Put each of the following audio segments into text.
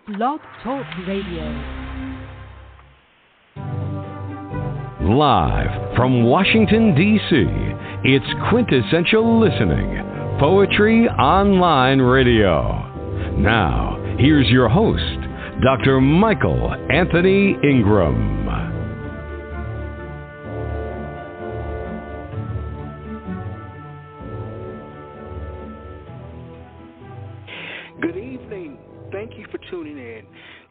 Blog Talk Radio. Live from Washington, D.C., it's Quintessential Listening, Poetry Online Radio. Now, here's your host, Dr. Michael Anthony Ingram. Good evening. Thank you for tuning in.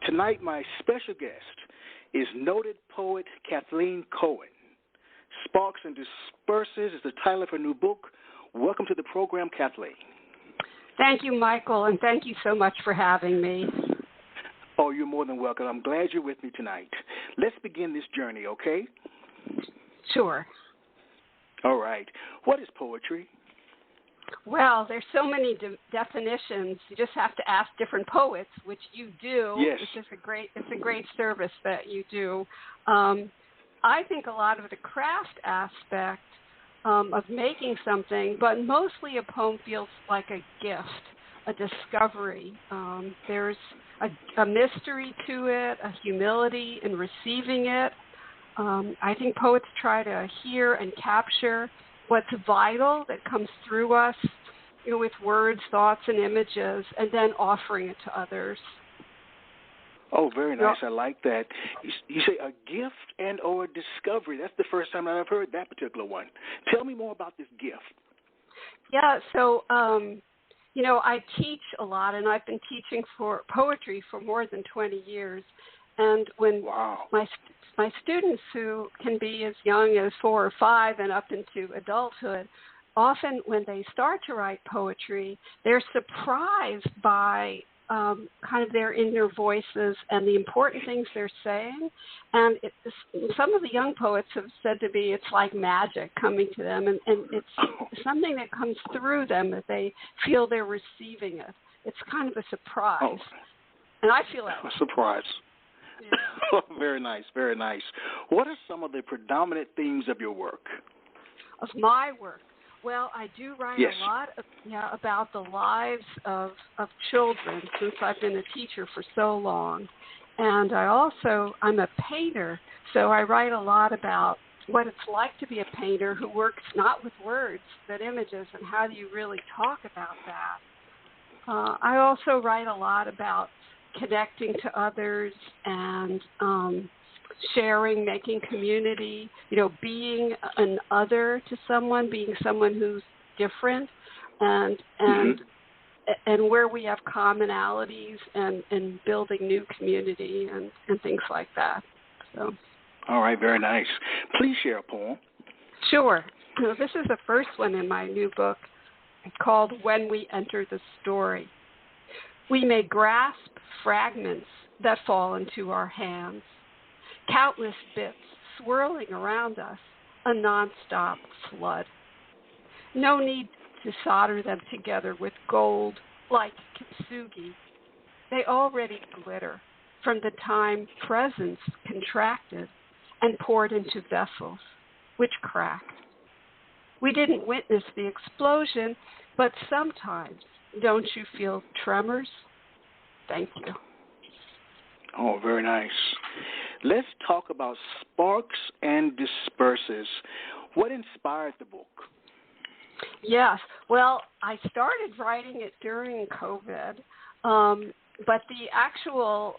Tonight, my special guest is noted poet Cathleen Cohen. Sparks and Disperses is the title of her new book. Welcome to the program, Kathleen. Thank you, Michael, and thank you so much for having me. Oh, you're more than welcome. I'm glad you're with me tonight. Let's begin this journey, okay? Sure. All right. What is poetry? Well, there's so many definitions. You just have to ask different poets, which you do. Yes. It's a great service that you do. I think a lot of the craft aspect of making something, but mostly a poem feels like a gift, a discovery. There's a mystery to it, a humility in receiving it. I think poets try to hear and capture what's vital that comes through us, with words, thoughts, and images, and then offering it to others. Oh, very nice. I like that. You say a gift and or a discovery. That's the first time I've heard that particular one. Tell me more about this gift. Yeah, so, I teach a lot, and I've been teaching for poetry for more than 20 years. And when my students, who can be as young as 4 or 5 and up into adulthood, often when they start to write poetry, they're surprised by kind of their inner voices and the important things they're saying. And some of the young poets have said to me it's like magic coming to them, and it's something that comes through them that they feel they're receiving it. It's kind of a surprise. Oh. And I feel that way. A surprise. Yeah. Very nice, very nice. What are some of the predominant themes of your work? Of my work? Well, I do write a lot about the lives of children since I've been a teacher for so long. And I'm a painter, so I write a lot about what it's like to be a painter who works not with words, but images, and how do you really talk about that. I also write a lot about connecting to others and sharing, making community, being an other to someone, being someone who's different, and where we have commonalities and building new community and things like that. So. All right, very nice. Please share a poem. Sure. This is the first one in my new book called When We Enter the Story. We may grasp fragments that fall into our hands, countless bits swirling around us, a nonstop flood. No need to solder them together with gold like kintsugi. They already glitter from the time presence contracted and poured into vessels, which cracked. We didn't witness the explosion, but sometimes, don't you feel tremors? Thank you. Oh, very nice. Let's talk about Sparks and Disperses. What inspired the book? Yes. Well, I started writing it during COVID, but the actual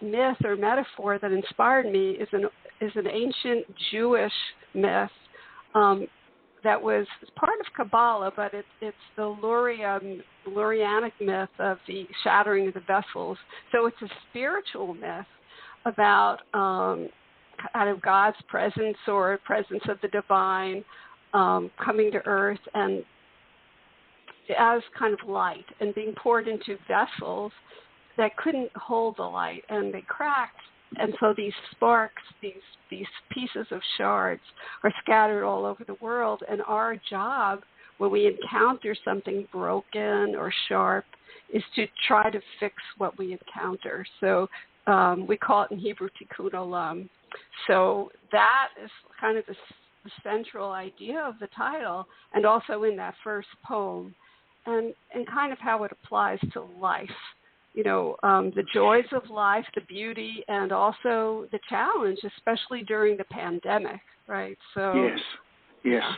myth or metaphor that inspired me is an ancient Jewish myth that was part of Kabbalah, but it's the Laureate myth of the shattering of the vessels. So it's a spiritual myth about kind of God's presence or presence of the divine coming to earth and as kind of light and being poured into vessels that couldn't hold the light, and they cracked. And so these sparks, these pieces of shards are scattered all over the world. And our job when we encounter something broken or sharp is to try to fix what we encounter. So we call it in Hebrew tikkun olam. So that is kind of the central idea of the title, and also in that first poem, and kind of how it applies to life. the joys of life, the beauty, and also the challenge, especially during the pandemic, right? So yes. Yeah.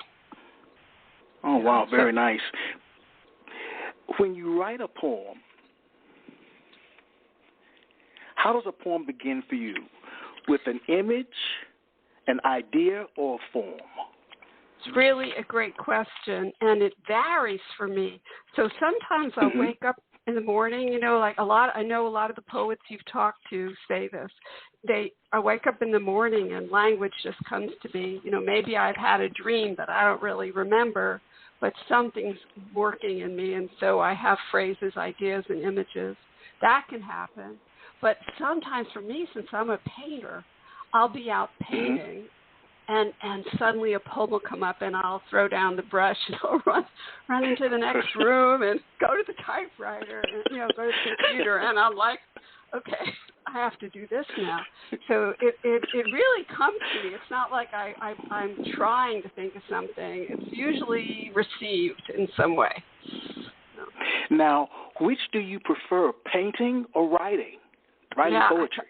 Oh, wow, very nice. When you write a poem, how does a poem begin for you? With an image, an idea, or a form? It's really a great question, and it varies for me. So sometimes I'll wake up in the morning, I know a lot of the poets you've talked to say this. I wake up in the morning and language just comes to me. Maybe I've had a dream that I don't really remember, but something's working in me, and so I have phrases, ideas, and images. That can happen. But sometimes for me, since I'm a painter, I'll be out painting, and suddenly a poem will come up, and I'll throw down the brush, and I'll run into the next room and go to the typewriter, and go to the computer, and I'm like, okay, I have to do this now. So it really comes to me. It's not like I'm trying to think of something. It's usually received in some way. Now, which do you prefer, painting or writing? Writing poetry.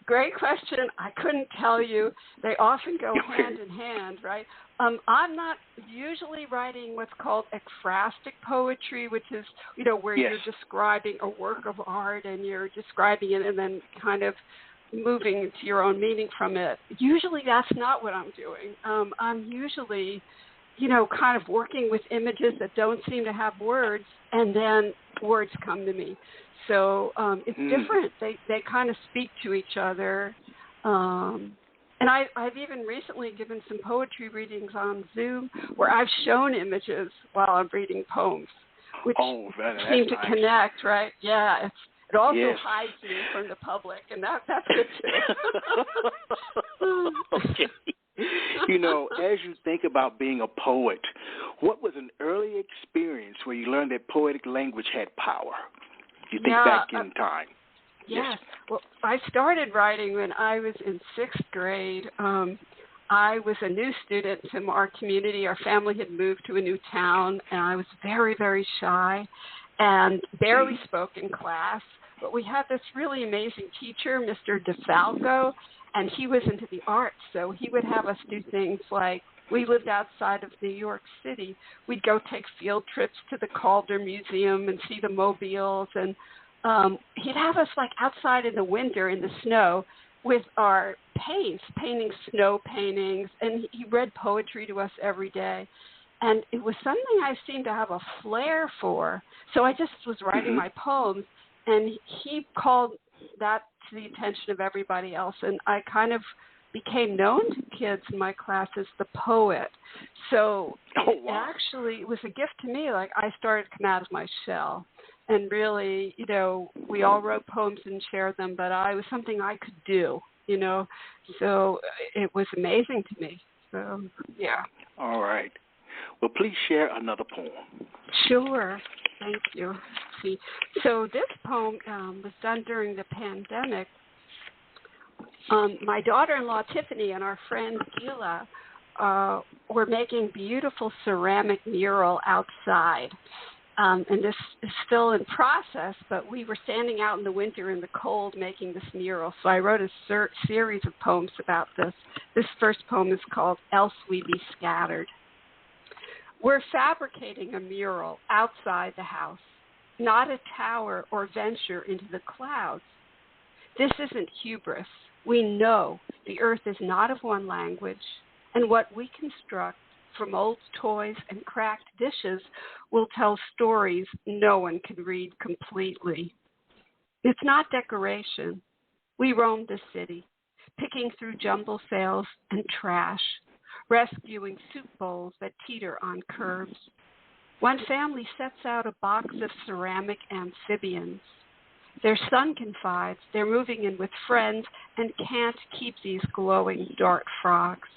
Great question. I couldn't tell you. They often go hand in hand, right? I'm not usually writing what's called ekphrastic poetry, which is, where you're describing a work of art and you're describing it and then kind of moving to your own meaning from it. Usually that's not what I'm doing. I'm usually, kind of working with images that don't seem to have words, and then words come to me. So it's different. They kind of speak to each other. And I've even recently given some poetry readings on Zoom where I've shown images while I'm reading poems, which seem to connect, right? Yeah. It also hides me from the public, and that's good too. Okay. As you think about being a poet, what was an early experience where you learned that poetic language had power? You think back in time. Yes. Well, I started writing when I was in 6th grade. I was a new student from our community. Our family had moved to a new town, and I was very, very shy and barely spoke in class. But we had this really amazing teacher, Mr. DeFalco, and he was into the arts. So he would have us do things like, we lived outside of New York City. We'd go take field trips to the Calder Museum and see the mobiles. And he'd have us outside in the winter in the snow with our paints, painting snow paintings. And he read poetry to us every day. And it was something I seemed to have a flair for. So I just was writing my poems. And he called that to the attention of everybody else. And I kind of became known to kids in my class as the poet. So it was a gift to me. I started to come out of my shell. And really, we all wrote poems and shared them, but it was something I could do, So it was amazing to me. So, yeah. All right. Well, please share another poem. Sure. Thank you. So this poem was done during the pandemic. My daughter-in-law, Tiffany, and our friend, Gila, were making beautiful ceramic mural outside. And this is still in process, but we were standing out in the winter in the cold making this mural. So I wrote a series of poems about this. This first poem is called Else We Be Scattered. We're fabricating a mural outside the house, not a tower or venture into the clouds. This isn't hubris. We know the earth is not of one language, and what we construct from old toys and cracked dishes will tell stories no one can read completely. It's not decoration. We roam the city, picking through jumble sales and trash, rescuing soup bowls that teeter on curbs. One family sets out a box of ceramic amphibians. Their son confides they're moving in with friends and can't keep these glowing dark frogs.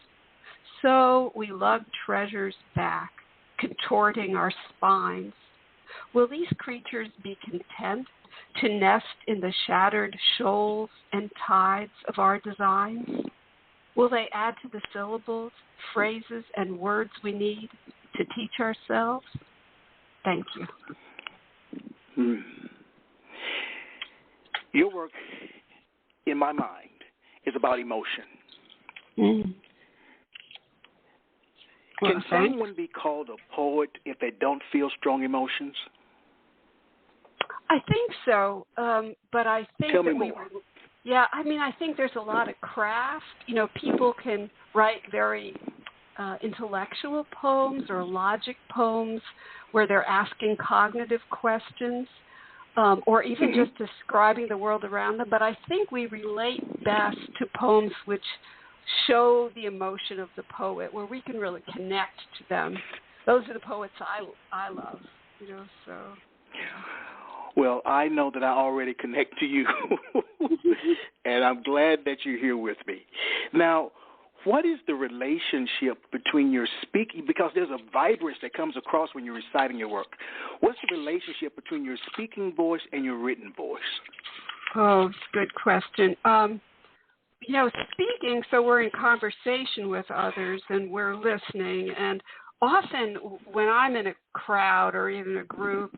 So we lug treasures back, contorting our spines. Will these creatures be content to nest in the shattered shoals and tides of our designs? Will they add to the syllables, phrases, and words we need to teach ourselves? Thank you. Your work, in my mind, is about emotion. Mm. Can someone be called a poet if they don't feel strong emotions? I think so, but I think Tell me that more. I think there's a lot of craft. People can write very intellectual poems or logic poems where they're asking cognitive questions or even just describing the world around them. But I think we relate best to poems which show the emotion of the poet, where we can really connect to them. Those are the poets I love, so. Well, I know that I already connect to you, and I'm glad that you're here with me. Now, what is the relationship between your speaking, because there's a vibrance that comes across when you're reciting your work. What's the relationship between your speaking voice and your written voice? Oh, good question. Speaking, so we're in conversation with others and we're listening, and often when I'm in a crowd or even a group,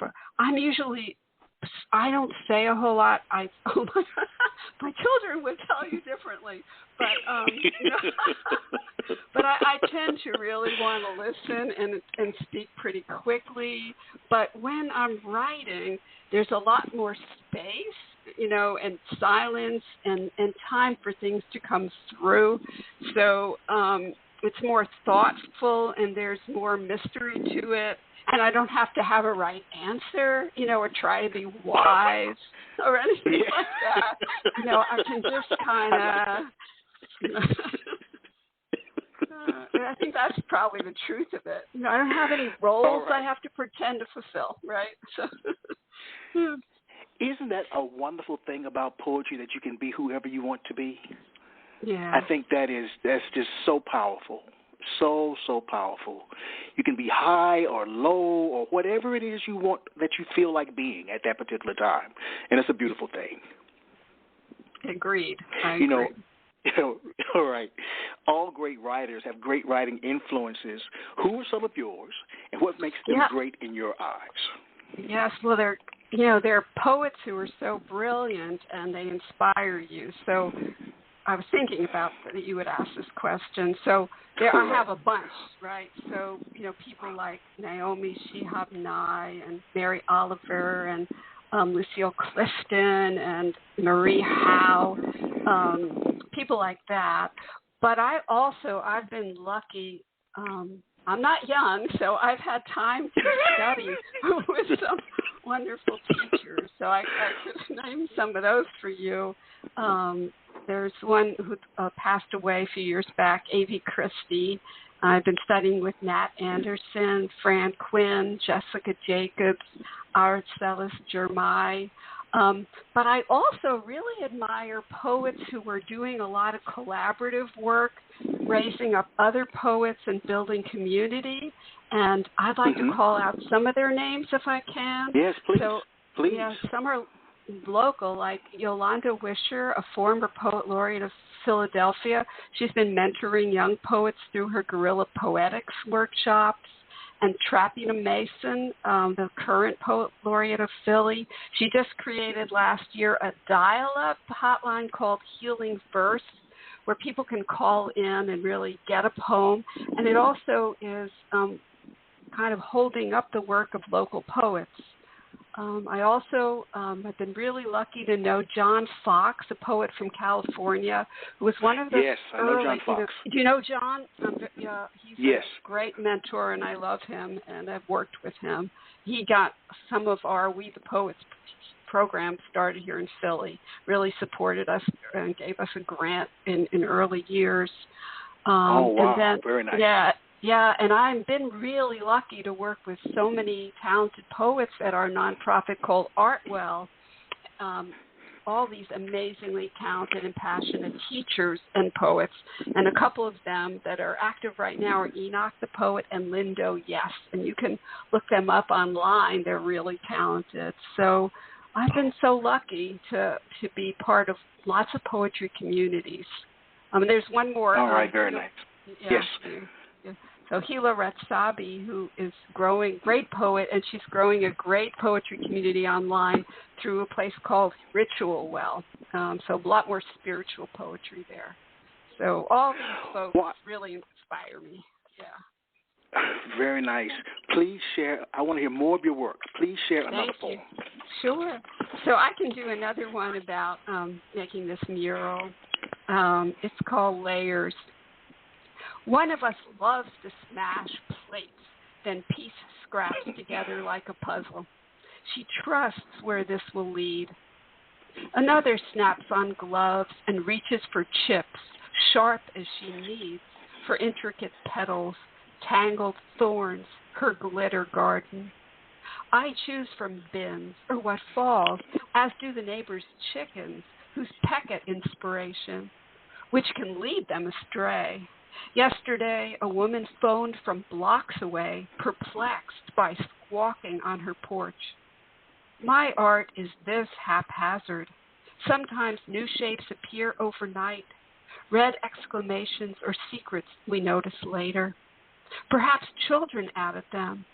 I don't say a whole lot. My children would tell you differently, but but I tend to really want to listen and speak pretty quickly. But when I'm writing, there's a lot more space, and silence and time for things to come through. So it's more thoughtful and there's more mystery to it. And I don't have to have a right answer, or try to be wise or anything like that. I can just kind of, I think that's probably the truth of it. I don't have any roles I have to pretend to fulfill, right? So, Isn't that a wonderful thing about poetry, that you can be whoever you want to be? Yeah. I think that's just so powerful. So powerful. You can be high or low or whatever it is you want, that you feel like being at that particular time. And it's a beautiful thing. Agreed. I agree. All right. All great writers have great writing influences. Who are some of yours, and what makes them great in your eyes? Yes, well, they're poets who are so brilliant and they inspire you. So I was thinking about that you would ask this question. So I have a bunch, right? So, people like Naomi Shihab Nye and Mary Oliver and Lucille Clifton and Marie Howe, people like that. But I've been lucky. I'm not young, so I've had time to study with some wonderful teachers. So I could name some of those for you. There's one who passed away a few years back, A.V. Christie. I've been studying with Nat Anderson, Fran Quinn, Jessica Jacobs, Artcelis Germai. But I also really admire poets who were doing a lot of collaborative work, raising up other poets and building community. And I'd like to call out some of their names if I can. Yes, please. Please. Yeah, some are local, like Yolanda Wisher, a former poet laureate of Philadelphia. She's been mentoring young poets through her guerrilla poetics workshops. And Trapina Mason, the current poet laureate of Philly. She just created last year a dial-up hotline called Healing Verse, where people can call in and really get a poem. And it also is kind of holding up the work of local poets. I also have been really lucky to know John Fox, a poet from California, who was one of the Yes, I know John Fox. Do you know John? He's yes. a great mentor, and I love him, and I've worked with him. He got some of our We the Poets program started here in Philly, really supported us and gave us a grant in early years. Oh, wow, and then, very nice. Yeah, and I've been really lucky to work with so many talented poets at our nonprofit called ArtWell. All these amazingly talented and passionate teachers and poets, and a couple of them that are active right now are Enoch the Poet and Lindo Yes, and you can look them up online. They're really talented. So I've been so lucky to be part of lots of poetry communities. There's one more. All right, very nice. Yeah, yes. So Hila Ratsabi, who is growing, great poet, and she's growing a great poetry community online through a place called Ritual Well. So a lot more spiritual poetry there. So all these folks really inspire me. Yeah. Very nice. Please share. I want to hear more of your work. Please share another poem. Sure. So I can do another one about making this mural. It's called Layers. One of us loves to smash plates, then piece scraps together like a puzzle. She trusts where this will lead. Another snaps on gloves and reaches for chips, sharp as she needs, for intricate petals, tangled thorns, her glitter garden. I choose from bins or what falls, as do the neighbors' chickens, whose peck at inspiration, which can lead them astray. Yesterday, a woman phoned from blocks away, perplexed by squawking on her porch. My art is this haphazard. Sometimes new shapes appear overnight, red exclamations or secrets we notice later. Perhaps children added them.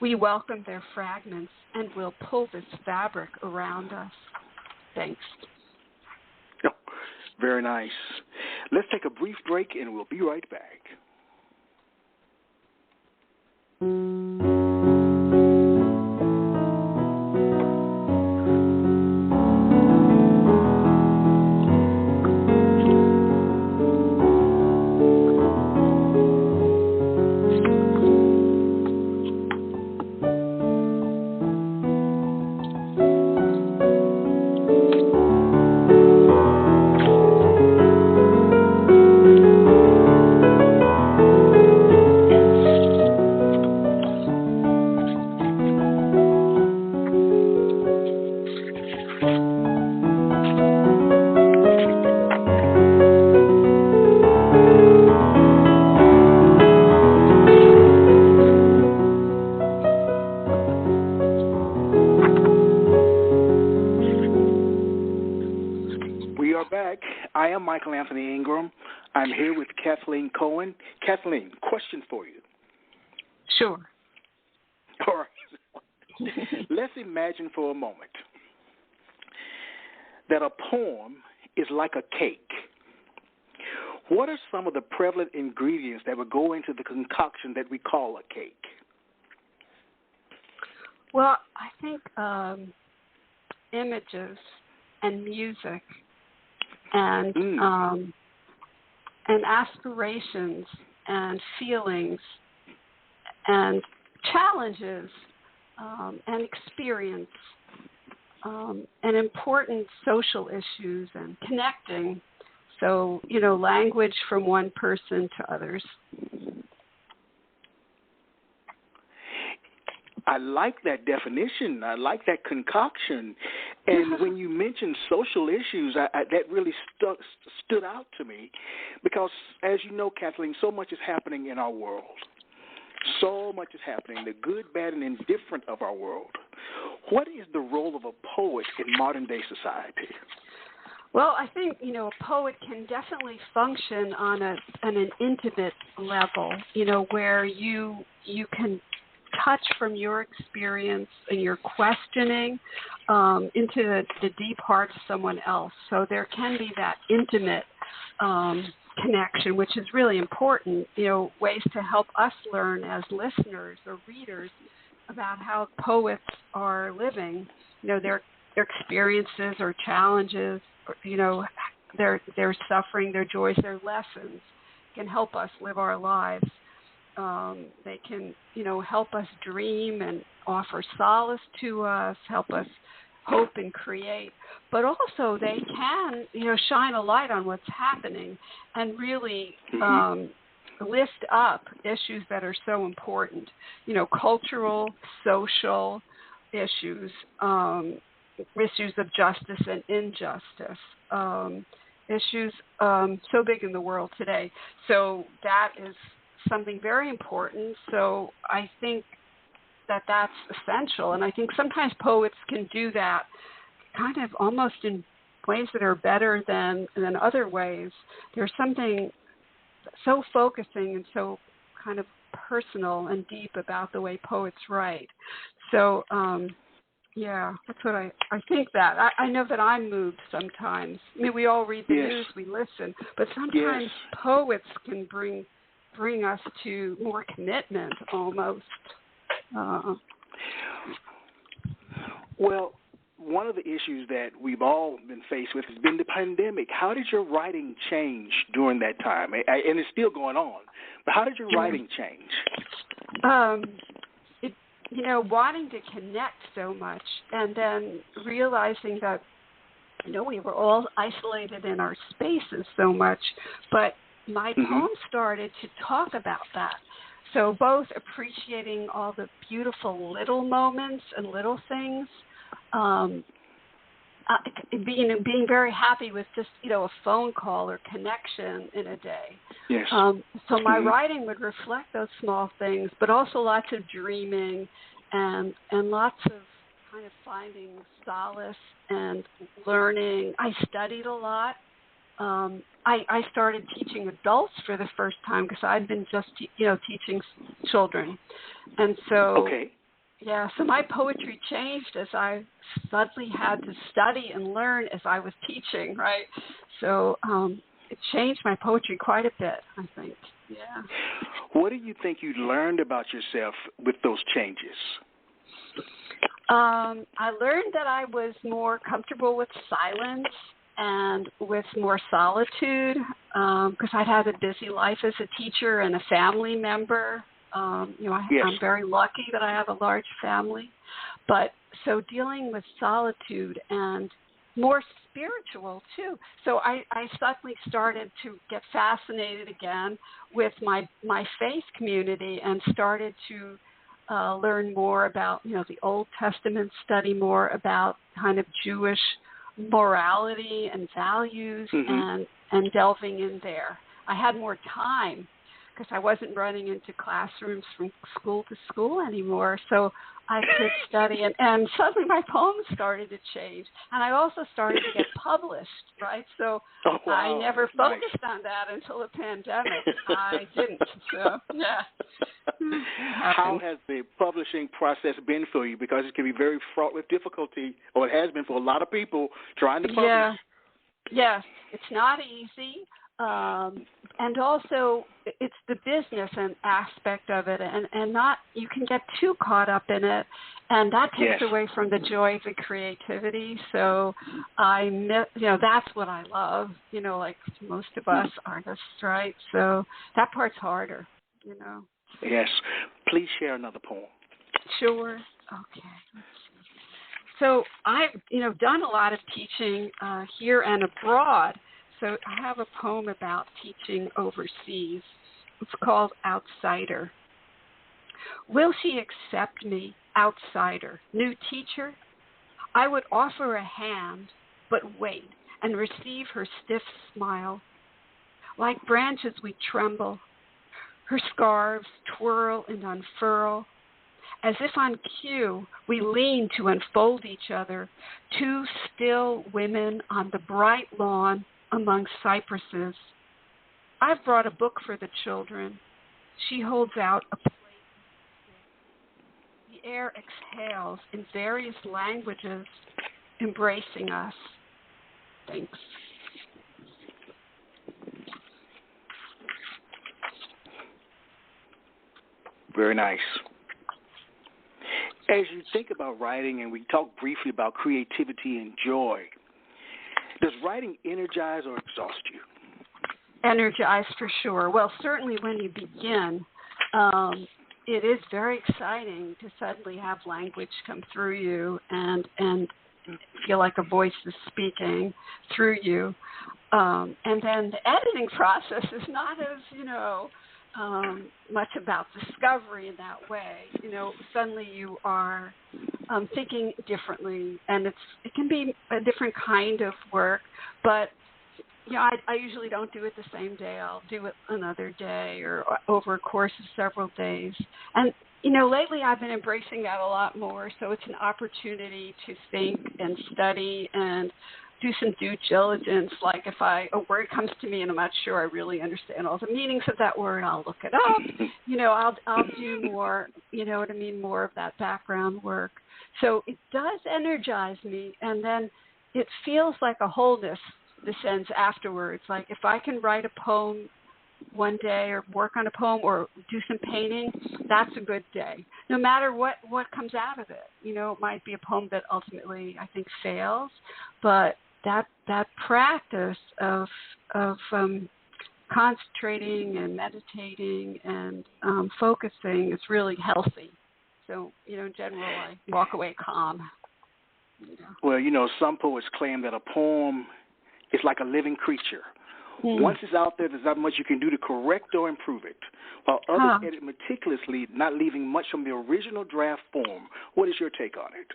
We welcome their fragments and will pull this fabric around us. Thanks. Oh, very nice. Let's take a brief break and we'll be right back. I'm here with Cathleen Cohen. Kathleen, question for you. Sure. All right. Let's imagine for a moment that a poem is like a cake. What are some of the prevalent ingredients that would go into the concoction that we call a cake? Well, I think images and music and aspirations and feelings and challenges and experience and important social issues and connecting. So, language from one person to others. I like that definition. I like that concoction. And when you mentioned social issues, that really stood out to me because, as you know, Kathleen, so much is happening in our world. So much is happening, the good, bad, and indifferent of our world. What is the role of a poet in modern-day society? Well, I think, a poet can definitely function on an intimate level, where you can touch from your experience and your questioning into the deep heart of someone else. So there can be that intimate connection, which is really important, ways to help us learn as listeners or readers about how poets are living, their experiences or challenges, or, their suffering, their joys, their lessons can help us live our lives. They can, help us dream and offer solace to us, help us hope and create. But also they can, shine a light on what's happening and really lift up issues that are so important, cultural, social issues, issues of justice and injustice, issues so big in the world today. So that is something very important. So I think that that's essential. And I think sometimes poets can do that kind of almost in ways that are better than other ways. There's something so focusing and so kind of personal and deep about the way poets write. So, yeah, that's what I think that. I know that I'm moved sometimes. I mean, we all read the news, we listen, but sometimes poets can bring us to more commitment almost. Well, one of the issues that we've all been faced with has been the pandemic. How did your writing change during that time? And it's still going on, but how did your writing change? Wanting to connect so much, and then realizing that, we were all isolated in our spaces so much, but my poem started to talk about that. So both appreciating all the beautiful little moments and little things, being very happy with just, a phone call or connection in a day. Yes. So my writing would reflect those small things, but also lots of dreaming and lots of kind of finding solace and learning. I studied a lot. I started teaching adults for the first time because I'd been just, teaching children. And so, so my poetry changed as I suddenly had to study and learn as I was teaching, right? So it changed my poetry quite a bit, I think. Yeah. What do you think you learned about yourself with those changes? I learned that I was more comfortable with silence and with more solitude because I had a busy life as a teacher and a family member. I'm very lucky that I have a large family. But so dealing with solitude and more spiritual, too. So I suddenly started to get fascinated again with my faith community and started to learn more about, the Old Testament, study more about kind of Jewish morality and values and delving in there. I had more time because I wasn't running into classrooms from school to school anymore. So I could study, and suddenly my poems started to change. And I also started to get published, right? So I never focused on that until the pandemic. I didn't. So, yeah. How has the publishing process been for you? Because it can be very fraught with difficulty, or it has been for a lot of people trying to publish. Yeah. Yes, it's not easy. And also, it's the business and aspect of it, and not, you can get too caught up in it, and that takes away from the joy of the creativity. So that's what I love, like most of us artists, right? So that part's harder, Yes. Please share another poem. Sure. Okay. Let's see. So I've, done a lot of teaching here and abroad. So I have a poem about teaching overseas. It's called Outsider. Will she accept me, outsider, new teacher? I would offer a hand, but wait and receive her stiff smile. Like branches we tremble. Her scarves twirl and unfurl. As if on cue, we lean to unfold each other, two still women on the bright lawn among cypresses. I've brought a book for the children. She holds out a plate. The air exhales in various languages, embracing us. Thanks. Very nice. As you think about writing, and we talked briefly about creativity and joy, does writing energize or exhaust you? Energize for sure. Well, certainly when you begin, it is very exciting to suddenly have language come through you and feel like a voice is speaking through you. And then the editing process is not as, much about discovery in that way. Suddenly you are thinking differently, and it can be a different kind of work, but I usually don't do it the same day. I'll do it another day or over a course of several days. And, lately I've been embracing that a lot more, so it's an opportunity to think and study and do some due diligence. Like if a word comes to me and I'm not sure I really understand all the meanings of that word, I'll look it up. I'll do more, more of that background work. So it does energize me, and then it feels like a wholeness descends afterwards. Like if I can write a poem one day or work on a poem or do some painting, that's a good day. No matter what comes out of it. It might be a poem that ultimately I think fails, but that practice of concentrating and meditating and focusing is really healthy. So, in general, I walk away calm. Well, some poets claim that a poem is like a living creature. Once it's out there, there's not much you can do to correct or improve it, while others edit meticulously, not leaving much from the original draft form. What is your take on it?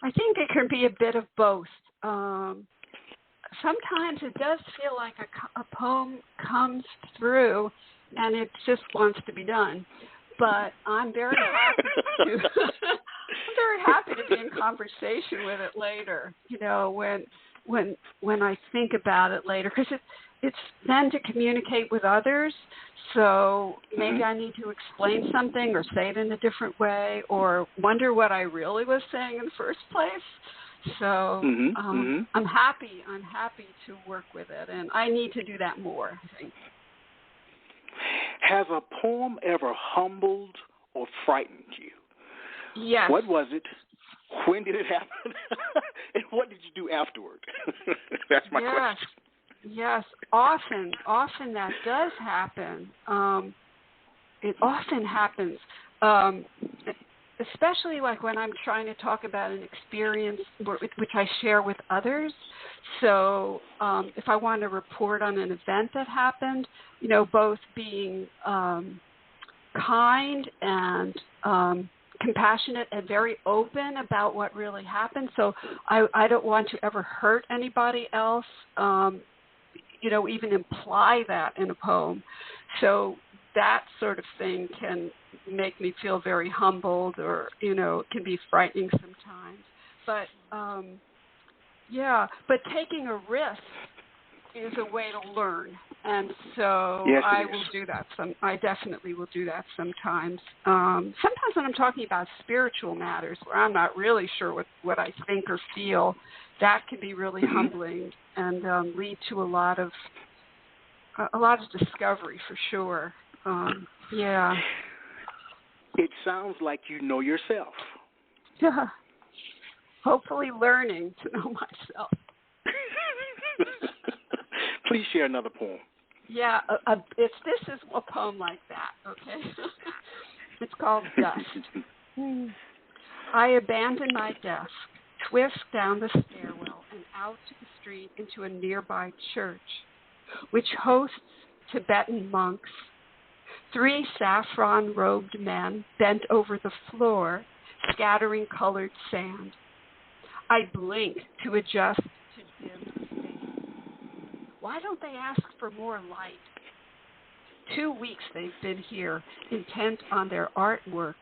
I think it can be a bit of both. Sometimes it does feel like a poem comes through and it just wants to be done. But I'm very happy to be in conversation with it later. When I think about it later, because it's then to communicate with others. So maybe I need to explain something or say it in a different way or wonder what I really was saying in the first place. So I'm happy to work with it, and I need to do that more, I think. Has a poem ever humbled or frightened you? Yes. What was it? When did it happen? And what did you do afterward? That's my question. Yes, often that does happen. It often happens, especially like when I'm trying to talk about an experience which I share with others. So if I want to report on an event that happened, both being kind and compassionate and very open about what really happened. So I don't want to ever hurt anybody else, even imply that in a poem. So that sort of thing can make me feel very humbled or, it can be frightening sometimes. But, but taking a risk is a way to learn. And so yes, I will do that. I definitely will do that sometimes. Sometimes when I'm talking about spiritual matters where I'm not really sure what I think or feel, that can be really humbling and lead to a lot of discovery for sure. Yeah. It sounds like you know yourself. Yeah. Hopefully learning to know myself. Please share another poem. Yeah, this is a poem like that, okay? It's called Dust. I abandon my desk, twist down the stairwell and out to the street into a nearby church, which hosts Tibetan monks. 3 saffron-robed men bent over the floor, scattering colored sand. I blink to adjust to dim space. Why don't they ask for more light? 2 weeks they've been here, intent on their artwork.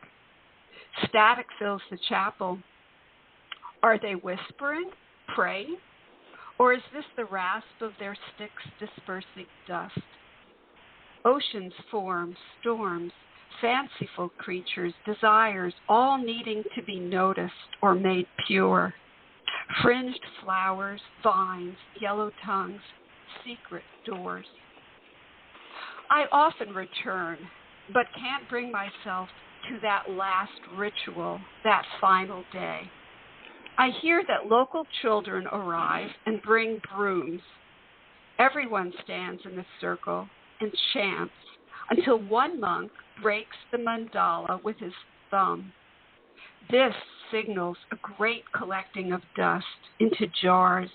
Static fills the chapel. Are they whispering, praying? Or is this the rasp of their sticks dispersing dust? Oceans form, storms, fanciful creatures, desires, all needing to be noticed or made pure. Fringed flowers, vines, yellow tongues, secret doors. I often return, but can't bring myself to that last ritual, that final day. I hear that local children arrive and bring brooms. Everyone stands in a circle and chants until one monk breaks the mandala with his thumb. This signals a great collecting of dust into jars,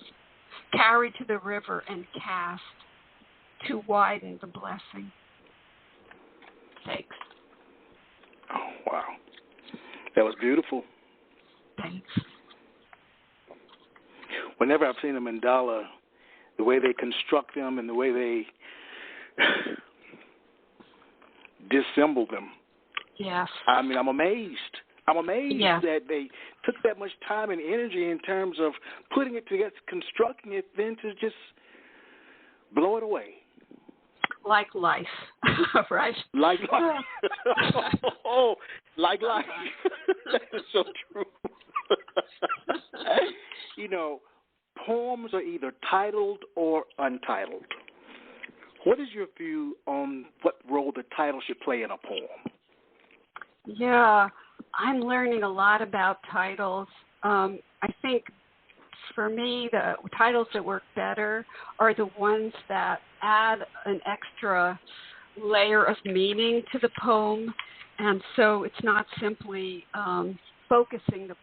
carried to the river and cast to widen the blessing. Thanks. Oh, wow. That was beautiful. Thanks. Whenever I've seen a mandala, the way they construct them and the way they disassemble them, yes. I mean, I'm amazed. I'm amazed that they took that much time and energy in terms of putting it together, constructing it, then to just blow it away. Like life, right? Like life. Oh, like life. That is so true. You know, poems are either titled or untitled. What is your view on what role the title should play in a poem? Yeah, I'm learning a lot about titles. I think for me, the titles that work better are the ones that add an extra layer of meaning to the poem. And so it's not simply focusing it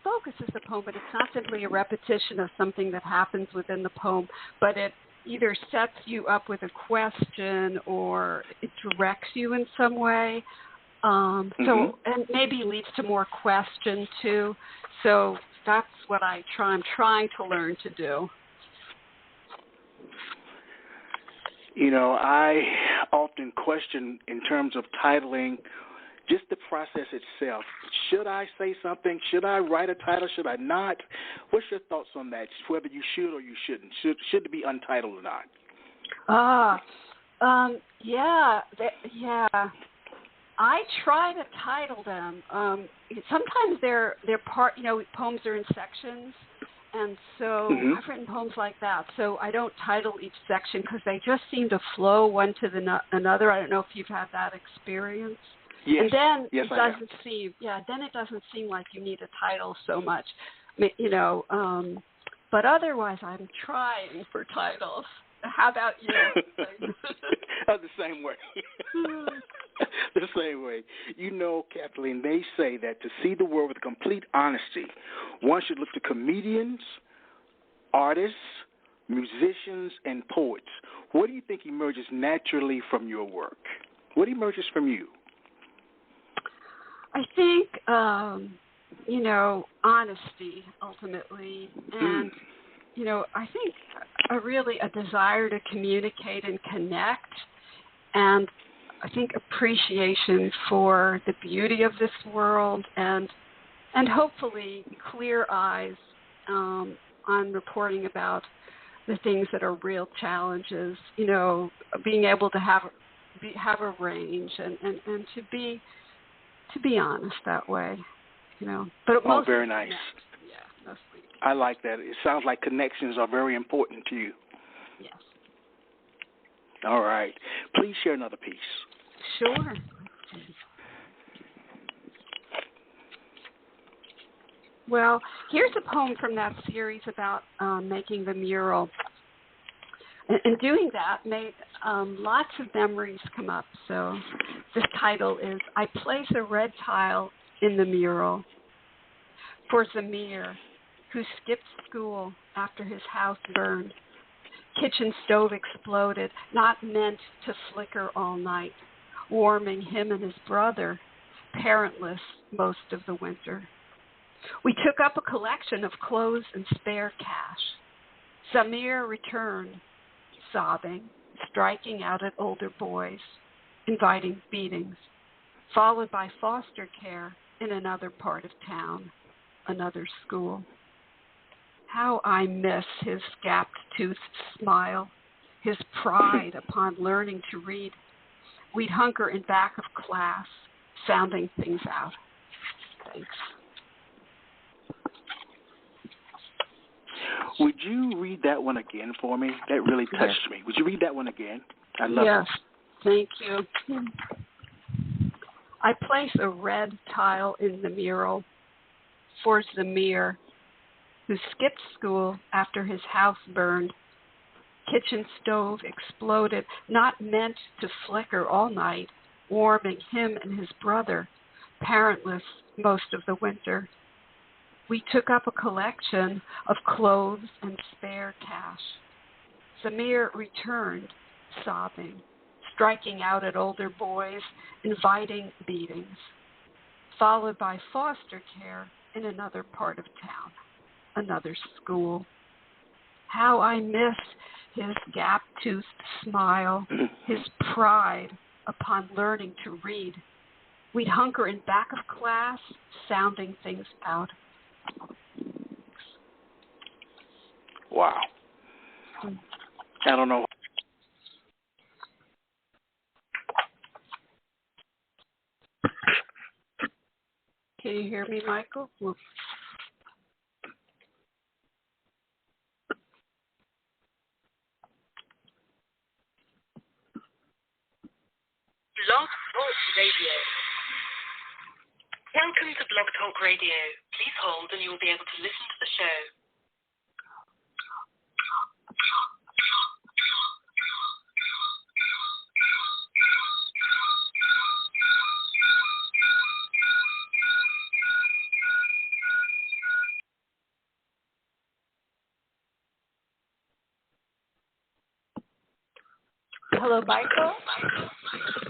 focuses the poem, but it's not simply a repetition of something that happens within the poem, but it either sets you up with a question or it directs you in some way. So, and maybe leads to more question too. So that's what I'm trying to learn to do. You know, I often question in terms of titling just the process itself. Should I say something? Should I write a title? Should I not? What's your thoughts on that? Whether you should or you shouldn't? Should it be untitled or not? I try to title them. Sometimes they're part. You know, poems are in sections, and so I've written poems like that. So I don't title each section because they just seem to flow one to another. I don't know if you've had that experience. Yes. And then yes, it doesn't seem like you need a title so much, you know. But otherwise, I'm trying for titles. How about you? The same way. The same way. You know, Kathleen, they say that to see the world with complete honesty, one should look to comedians, artists, musicians, and poets. What do you think emerges naturally from your work? What emerges from you? I think, you know, honesty ultimately, and, you know, I think a desire to communicate and connect, and I think appreciation for the beauty of this world, and hopefully clear eyes on reporting about the things that are real challenges, you know, being able to have a range and to be honest that way, you know. But very nice. Yeah, mostly. I like that. It sounds like connections are very important to you. Yes. All right. Please share another piece. Sure. Well, here's a poem from that series about making the mural. And doing that made lots of memories come up. So this title is, I Place a Red Tile in the Mural for Zamir, who skipped school after his house burned. Kitchen stove exploded, not meant to flicker all night, warming him and his brother, parentless most of the winter. We took up a collection of clothes and spare cash. Zamir returned, sobbing, striking out at older boys, inviting beatings, followed by foster care in another part of town, another school. How I miss his gap-toothed smile, his pride upon learning to read. We'd hunker in back of class, sounding things out. Thanks. Would you read that one again for me? That really touched me. Would you read that one again? I love it. Yes, thank you. I place a red tile in the mural for Zamir, who skipped school after his house burned. Kitchen stove exploded, not meant to flicker all night, warming him and his brother, parentless most of the winter. We took up a collection of clothes and spare cash. Zamir returned, sobbing, striking out at older boys, inviting beatings, followed by foster care in another part of town, another school. How I miss his gap-toothed smile, his pride upon learning to read. we'd hunker in back of class, sounding things out. Wow. I don't know. Can you hear me, Michael? Well, Blog Talk Radio. Welcome to Blog Talk Radio. Please hold and you will be able to listen to the show. hello, Michael?